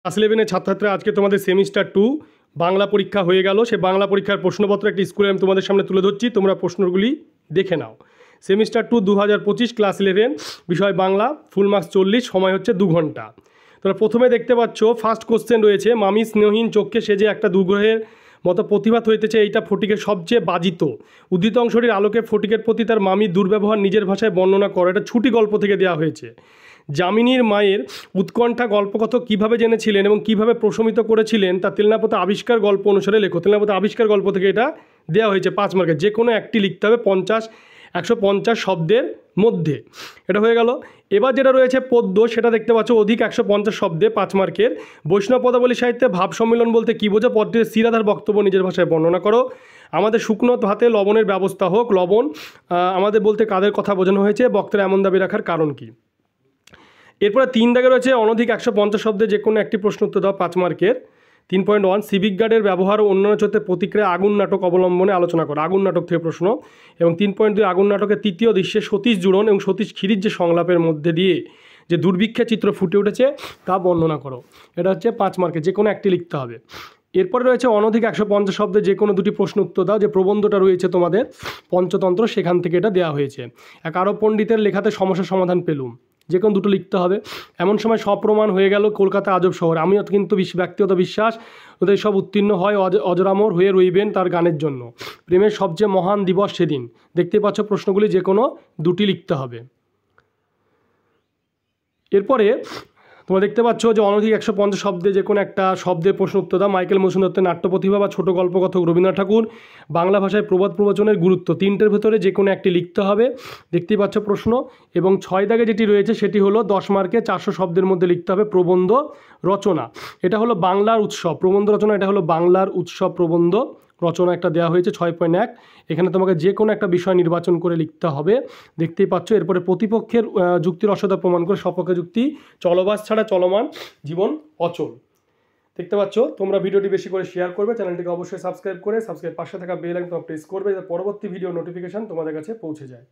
Class 11 ছাত্রছাত্রীরা আজকে তোমাদের সেমিস্টার 2 বাংলা পরীক্ষা হয়ে গেল। সে বাংলা পরীক্ষার প্রশ্নপত্র একটি স্কুলে আমি তোমাদের সামনে তুলে ধরছি, তোমরা প্রশ্নগুলি দেখে নাও। সেমিস্টার 2 2025 ক্লাস 11 বিষয় বাংলা, ফুল মার্কস 40, সময় হচ্ছে 2 ঘন্টা। তোমরা প্রথমে দেখতে পাচ্ছ ফার্স্ট কোশ্চেন রয়েছে, মামি স্নেহহীন চক্ষে সেজে একটা দুগ্রহের মতো প্রতিভাত হইতেছে, এইটা ফটিকের সবচেয়ে বাজিত উদ্ধৃত অংশটির আলোকে ফটিকের প্রতি তার মামির দুর্ব্যবহার নিজের ভাষায় বর্ণনা করো। এটা ছুটি গল্প থেকে দেওয়া হয়েছে। যামিনীর মায়ের উৎকণ্ঠা গল্পকথক কীভাবে জেনেছিলেন এবং কীভাবে প্রশমিত করেছিলেন তা তেলনাপোতা আবিষ্কার গল্প অনুসারে লেখো। তেলনাপোতা আবিষ্কার গল্প থেকে এটা দেওয়া হয়েছে 5 মার্কের, যে কোনো একটি লিখতে হবে 150 শব্দের মধ্যে। এটা হয়ে গেল। এবার যেটা রয়েছে পদ্য, সেটা দেখতে পাচ্ছ অধিক 150 শব্দে 5 মার্কের। বৈষ্ণব পদাবলী সাহিত্যে ভাব সম্মিলন বলতে কী বোঝো? পদ্মের শ্রীরাধার বক্তব্য নিজের ভাষায় বর্ণনা করো। আমাদের শুকনো ভাতে লবণের ব্যবস্থা হোক। লবণ আমাদের বলতে কাদের কথা বোঝানো হয়েছে? বক্তারা এমন দাবি রাখার কারণ কী? এরপরে 3 দাগে রয়েছে অনধিক 150 শব্দে যে কোনো একটি প্রশ্ন উত্তর দাও 5 মার্কের। 3.1 সিভিক গার্ডের ব্যবহার ও অন্যান্য চরিত্রের প্রতিক্রিয়া আগুন নাটক অবলম্বনে আলোচনা করো। আগুন নাটক থেকে প্রশ্ন। এবং 3.2 আগুন নাটকের তৃতীয় দৃশ্যে সতীশ জুড়ন এবং সতীশ ক্ষিরির যে সংলাপের মধ্যে দিয়ে যে দুর্ভিক্ষের চিত্র ফুটে উঠেছে তা বর্ণনা করো। এটা হচ্ছে 5 মার্কের, যে কোনো একটি লিখতে হবে। এরপরে রয়েছে অনধিক 150 শব্দে যে কোনো দুটি প্রশ্ন উত্তর দাও। যে প্রবন্ধটা রয়েছে তোমাদের পঞ্চতন্ত্র, সেখান থেকে এটা দেওয়া হয়েছে। এক আরব পণ্ডিতের লেখাতে সমস্যার সমাধান পেলুম, যে কোনো দুটো লিখতে হবে। এমন সময় সপ্রমাণ হয়ে গেল কলকাতা আজব শহর, আমিও কিন্তু ব্যক্তিগত বিশ্বাস ওদের সব উত্তীর্ণ হয় অজরামর হয়ে রইবেন তার গানের জন্য। প্রেমের সবচেয়ে মহান দিবস সেদিন। দেখতে পাচ্ছ প্রশ্নগুলি যে কোনো দুটি লিখতে হবে। এরপরে তোমরা দেখতে পাচ্ছ যে অনধিক 150 শব্দে যে কোনো একটা শব্দের প্রশ্ন উত্তর দাও। মাইকেল মধুসূদন দত্তের নাট্য প্রতিভা বা ছোটো গল্পকথক রবীন্দ্রনাথ ঠাকুর, বাংলা ভাষায় প্রবাদ প্রবচনের গুরুত্ব। 3টের ভেতরে যে কোনো একটি লিখতে হবে। দেখতেই পাচ্ছ প্রশ্ন। এবং 6 দাগে যেটি রয়েছে সেটি হলো 10 মার্কে 400 শব্দের মধ্যে লিখতে হবে প্রবন্ধ রচনা। এটা হলো বাংলার উৎসব প্রবন্ধ রচনা, এটা হলো বাংলার উৎসব প্রবন্ধ রচনা একটা দেওয়া হয়েছে 6.1। এখানে তোমাকে যে কোনো একটা বিষয় নির্বাচন করে লিখতে হবে। দেখতেই পাচ্ছ। এরপরে প্রতিপক্ষের যুক্তির অসত্যতা প্রমাণ করে সপক্ষে যুক্তি, চলবাস ছাড়া চলমান জীবন অচল। দেখতে পাচ্ছ। তোমরা ভিডিওটি বেশি করে শেয়ার করবে, চ্যানেলটিকে অবশ্যই সাবস্ক্রাইব করে পাশে থাকা বেল আইকন প্রেস করবে যাতে পরবর্তী ভিডিও নোটিফিকেশান তোমাদের কাছে পৌঁছে যায়।